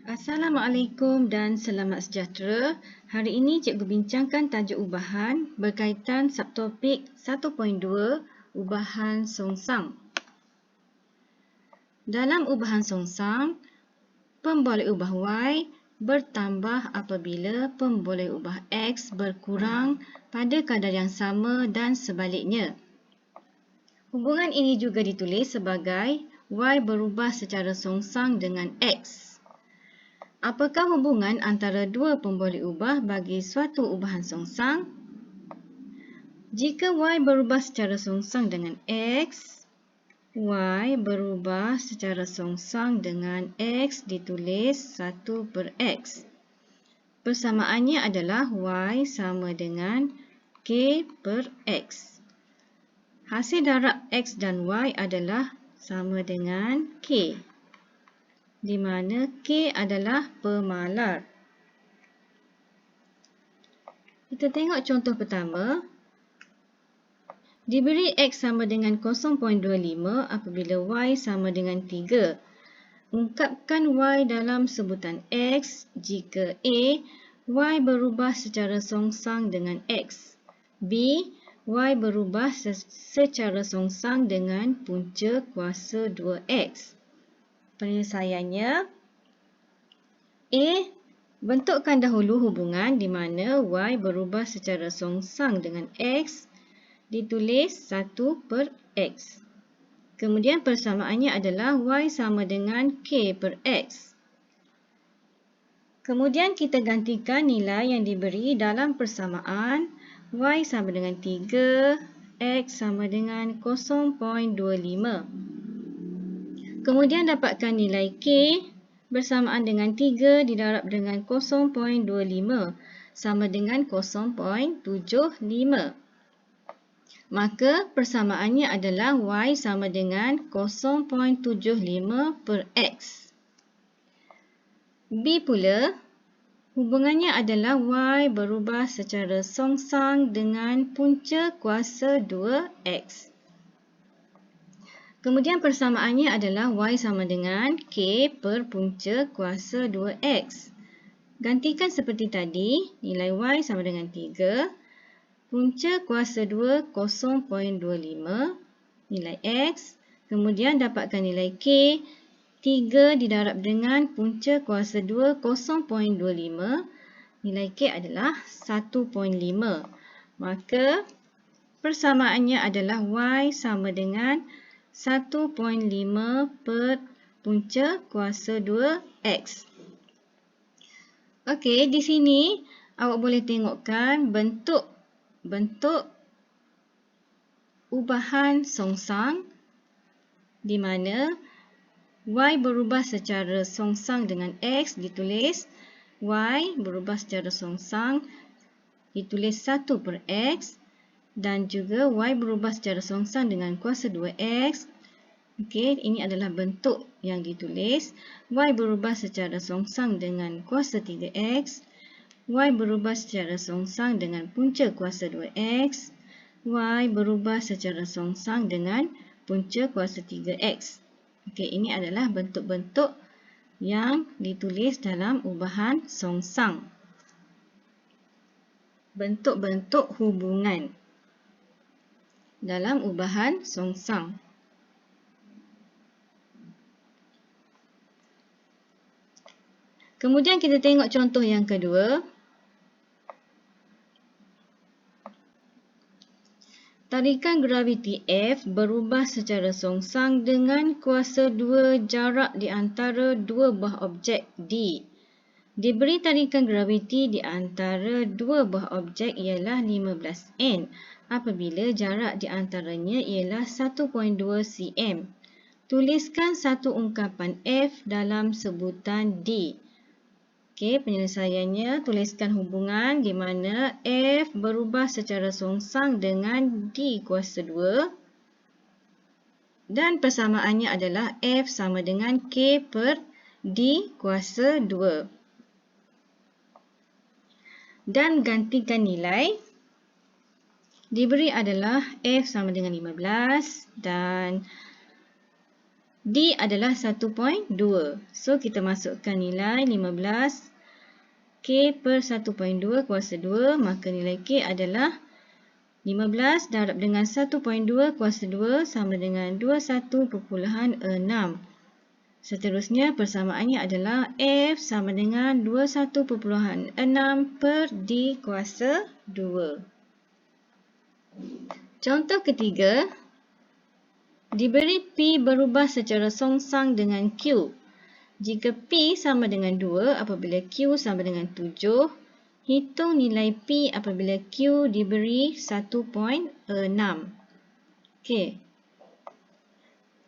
Assalamualaikum dan selamat sejahtera. Hari ini cikgu bincangkan tajuk ubahan berkaitan subtopik 1.2 ubahan songsang. Dalam ubahan songsang, pemboleh ubah Y bertambah apabila pemboleh ubah X berkurang pada kadar yang sama dan sebaliknya. Hubungan ini juga ditulis sebagai Y berubah secara songsang dengan X. Apakah hubungan antara dua pemboleh ubah bagi suatu ubahan songsang? Jika Y berubah secara songsang dengan X, Y berubah secara songsang dengan X ditulis 1/X. Persamaannya adalah Y sama dengan K/X. Hasil darab X dan Y adalah sama dengan K, di mana K adalah pemalar. Kita tengok contoh pertama. Diberi X sama dengan 0.25 apabila Y sama dengan 3. Ungkapkan Y dalam sebutan X jika A, Y berubah secara songsang dengan X. B, Y berubah secara songsang dengan punca kuasa 2X. Penyelesaiannya, A, bentukkan dahulu hubungan di mana Y berubah secara songsang dengan X ditulis 1/X. Kemudian persamaannya adalah Y sama dengan K/X. Kemudian kita gantikan nilai yang diberi dalam persamaan Y sama dengan 3, X sama dengan 0.25. Kemudian dapatkan nilai K bersamaan dengan 3 didarab dengan 0.25 sama dengan 0.75. Maka persamaannya adalah Y sama dengan 0.75/X. B pula, hubungannya adalah Y berubah secara songsang dengan punca kuasa 2X. Kemudian persamaannya adalah Y sama dengan K per punca kuasa 2X. Gantikan seperti tadi, nilai Y sama dengan 3, punca kuasa 2 0.25, nilai X, kemudian dapatkan nilai K, 3 didarab dengan punca kuasa 2 0.25, nilai K adalah 1.5. Maka persamaannya adalah Y sama dengan 1.5 per punca kuasa 2X. Okey, di sini awak boleh tengokkan bentuk ubahan songsang di mana Y berubah secara songsang dengan X ditulis Y berubah secara songsang ditulis 1/X dan juga Y berubah secara songsang dengan kuasa 2X. Okey, ini adalah bentuk yang ditulis. Y berubah secara songsang dengan kuasa 3X. Y berubah secara songsang dengan punca kuasa 2X. Y berubah secara songsang dengan punca kuasa 3X. Okey, ini adalah bentuk-bentuk yang ditulis dalam ubahan songsang. Bentuk-bentuk hubungan dalam ubahan songsang. Kemudian kita tengok contoh yang kedua. Tarikan graviti F berubah secara songsang dengan kuasa 2 jarak di antara dua buah objek D. Diberi tarikan graviti di antara dua buah objek ialah 15N apabila jarak di antaranya ialah 1.2 cm. Tuliskan satu ungkapan F dalam sebutan D. Okey, penyelesaiannya tuliskan hubungan di mana F berubah secara songsang dengan D kuasa 2 dan persamaannya adalah F sama dengan K per D kuasa 2. Dan gantikan nilai. Diberi adalah F sama dengan 15 dan D adalah 1.2. So, kita masukkan nilai 15 K per 1.2 kuasa 2. Maka nilai K adalah 15 darab dengan 1.2 kuasa 2 sama dengan 21.6. Seterusnya, persamaannya adalah F sama dengan 21.6 per D kuasa 2. Contoh ketiga, diberi P berubah secara songsang dengan Q. Jika P sama dengan 2 apabila Q sama dengan 7, hitung nilai P apabila Q diberi 1.6. Okey.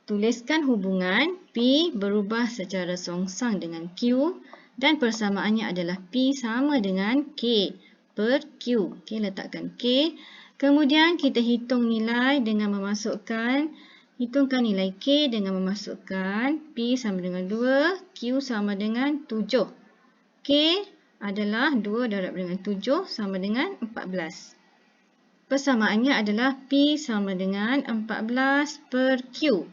Tuliskan hubungan P berubah secara songsang dengan Q dan persamaannya adalah P sama dengan K per Q. Okey, letakkan K. Kemudian kita hitungkan nilai K dengan memasukkan P sama dengan 2, Q sama dengan 7. K adalah 2 darab dengan 7 sama dengan 14. Persamaannya adalah P sama dengan 14 per Q.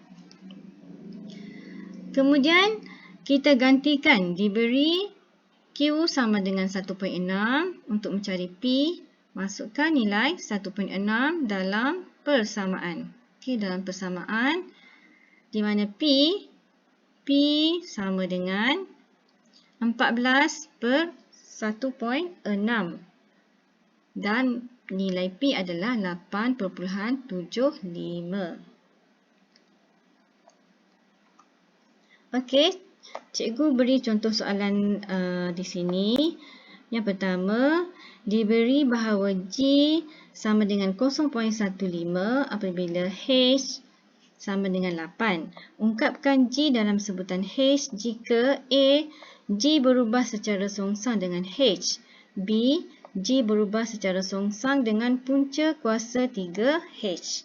Kemudian kita gantikan diberi Q sama dengan 1.6 untuk mencari P. Masukkan nilai 1.6 dalam persamaan. Okey, dalam persamaan di mana P sama dengan 14 per 1.6 dan nilai P adalah 8.75. Okey, cikgu beri contoh soalan di sini. Yang pertama, diberi bahawa G sama dengan 0.15 apabila H sama dengan 8. Ungkapkan G dalam sebutan H jika A, G berubah secara songsang dengan H. B, G berubah secara songsang dengan punca kuasa 3H.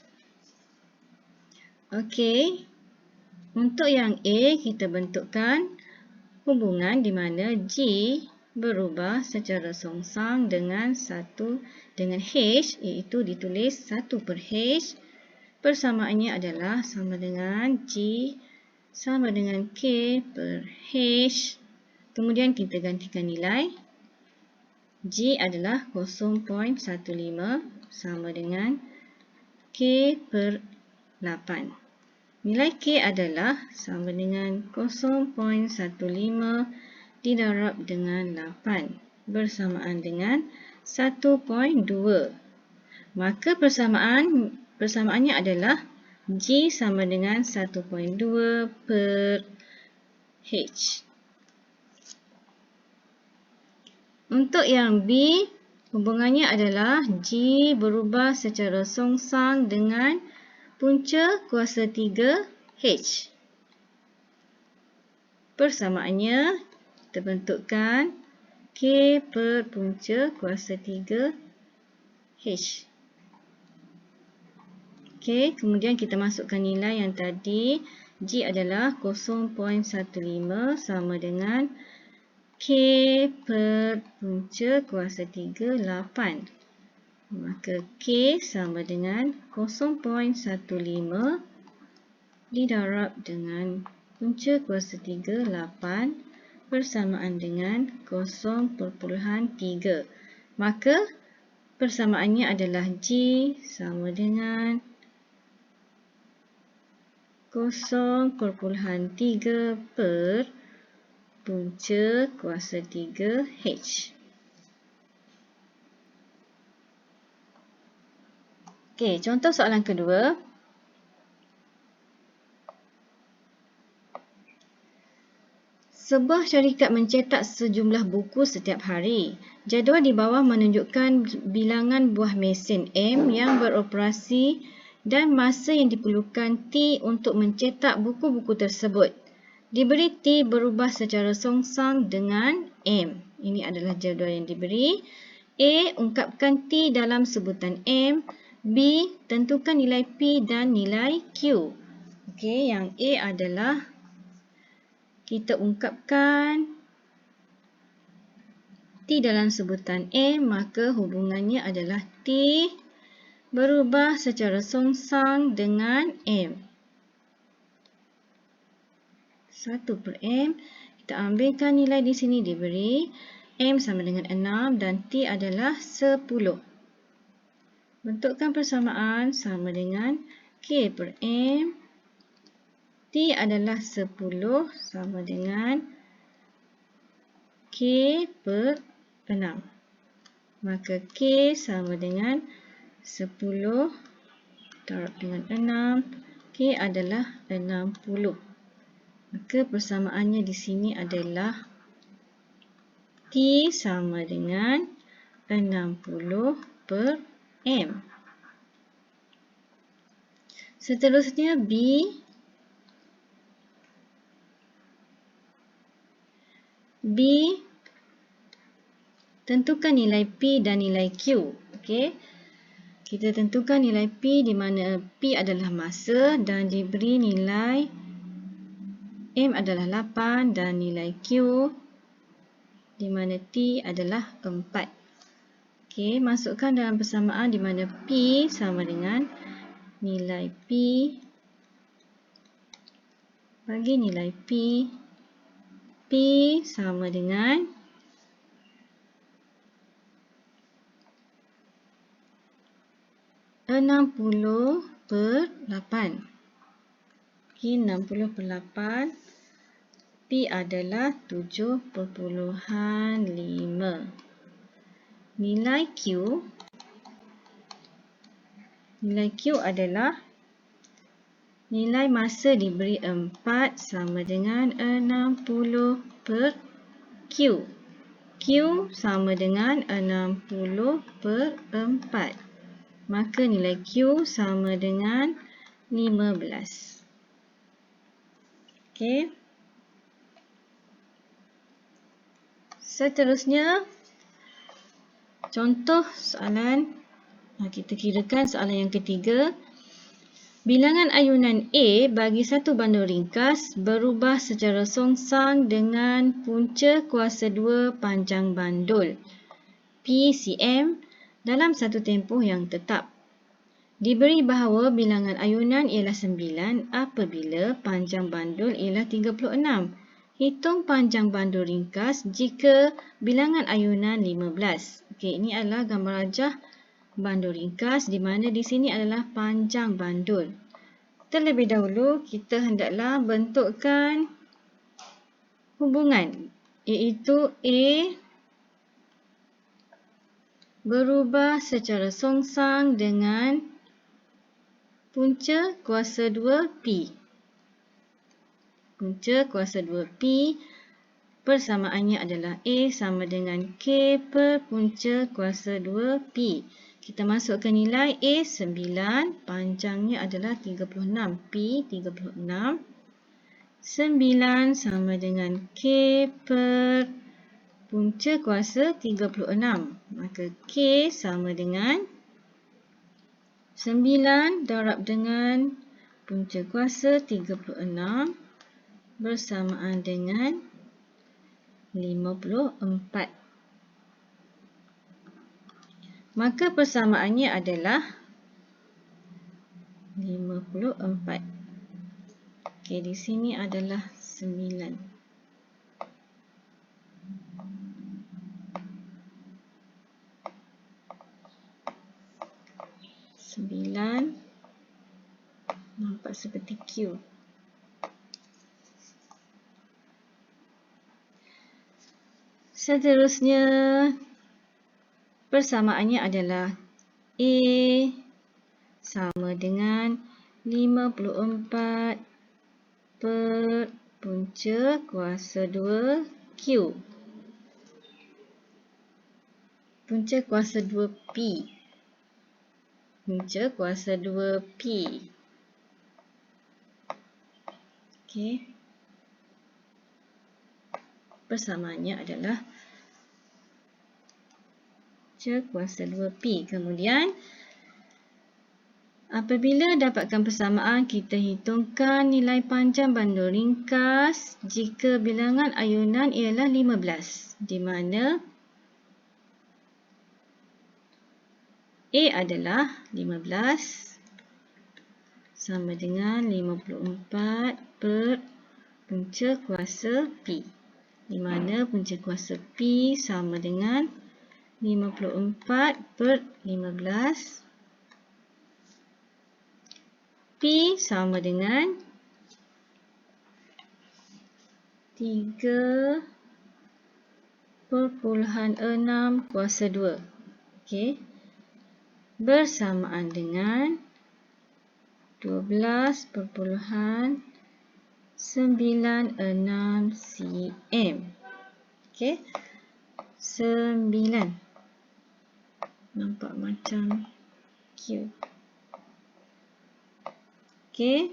Okey. Untuk yang A, kita bentukkan hubungan di mana G berubah secara songsang dengan H, iaitu ditulis 1 per H. Persamaannya adalah sama dengan G sama dengan K per H. Kemudian kita gantikan nilai. G adalah 0.15 sama dengan K per 8. Nilai K adalah sama dengan 0.15 didarab dengan 8 bersamaan dengan 1.2. Maka persamaannya adalah G sama dengan 1.2 per H. Untuk yang B, hubungannya adalah G berubah secara songsang dengan punca kuasa 3H. Persamaannya kita bentukkan K per punca kuasa 3H. Okey, kemudian kita masukkan nilai yang tadi. G adalah 0.15 sama dengan K per punca kuasa 3, 8. Maka K sama dengan 0.15 didarab dengan punca kuasa 3, 8 bersamaan dengan 0.3. Maka persamaannya adalah G sama dengan 0.3 per punca kuasa 3H. Okey, contoh soalan kedua. Sebuah syarikat mencetak sejumlah buku setiap hari. Jadual di bawah menunjukkan bilangan buah mesin M yang beroperasi dan masa yang diperlukan T untuk mencetak buku-buku tersebut. Diberi T berubah secara songsang dengan M. Ini adalah jadual yang diberi. A, ungkapkan T dalam sebutan M. B, tentukan nilai P dan nilai Q. Okey, yang A adalah kita ungkapkan T dalam sebutan M, maka hubungannya adalah T berubah secara songsang dengan M. 1 per M. Kita ambilkan nilai di sini diberi M sama dengan 6 dan T adalah 10. Bentukkan persamaan sama dengan K per M. T adalah 10 sama dengan K per 6. Maka K sama dengan 10 darab dengan 6. K adalah 60. Maka persamaannya di sini adalah T sama dengan 60 per M. Seterusnya B. B, tentukan nilai P dan nilai Q. Okey. Kita tentukan nilai P di mana P adalah masa dan diberi nilai M adalah 8 dan nilai Q di mana T adalah 4. Okey, masukkan dalam persamaan di mana P sama dengan nilai P bagi nilai P. P sama dengan 60 per 8. Okey, 60 per 8. P adalah 7.5. Nilai Q adalah nilai masa diberi 4 sama dengan 60 per Q. Q sama dengan 60 per 4. Maka nilai Q sama dengan 15. Okey. Seterusnya, contoh soalan. Kita kirakan soalan yang ketiga. Bilangan ayunan A bagi satu bandul ringkas berubah secara songsang dengan punca kuasa 2 panjang bandul P cm dalam satu tempoh yang tetap. Diberi bahawa bilangan ayunan ialah 9 apabila panjang bandul ialah 36. Hitung panjang bandul ringkas jika bilangan ayunan 15. Okey, ini adalah gambar rajah bandul ringkas di mana di sini adalah panjang bandul. Terlebih dahulu kita hendaklah bentukkan hubungan iaitu A berubah secara songsang dengan punca kuasa 2P. Punca kuasa 2P persamaannya adalah A sama dengan K per punca kuasa 2P. Kita masukkan nilai A 9, panjangnya adalah 36, P 36. 9 sama dengan K per punca kuasa 36. Maka K sama dengan 9 darab dengan punca kuasa 36 bersamaan dengan 54. Maka persamaannya adalah 54. Okey, di sini adalah 9. 9 nampak seperti Q. Seterusnya, persamaannya adalah A sama dengan 54 per punca kuasa 2 Q. Punca kuasa 2P. Punca kuasa 2P. Okey. Persamaannya adalah punca kuasa 2P. Kemudian, apabila dapatkan persamaan, kita hitungkan nilai panjang bandul ringkas jika bilangan ayunan ialah 15, di mana A adalah 15 sama dengan 54 per punca kuasa P. Di mana punca kuasa P sama dengan 54/15. P sama dengan 3/6 kuasa 2. Okey. Bersamaan dengan 12.96 cm. Okey. 9. Nampak macam cube. Okey.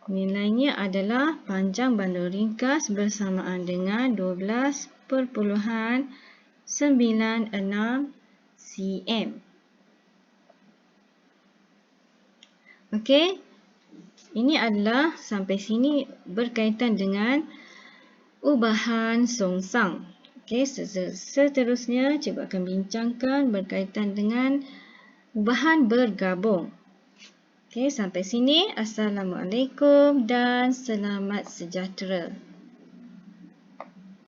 Nilainya adalah panjang bandul ringkas bersamaan dengan 12.96 cm. Okey. Ini adalah sampai sini berkaitan dengan ubahan songsang. Okey, seterusnya cikgu akan bincangkan berkaitan dengan ubahan bergabung. Okey, sampai sini. Assalamualaikum dan selamat sejahtera.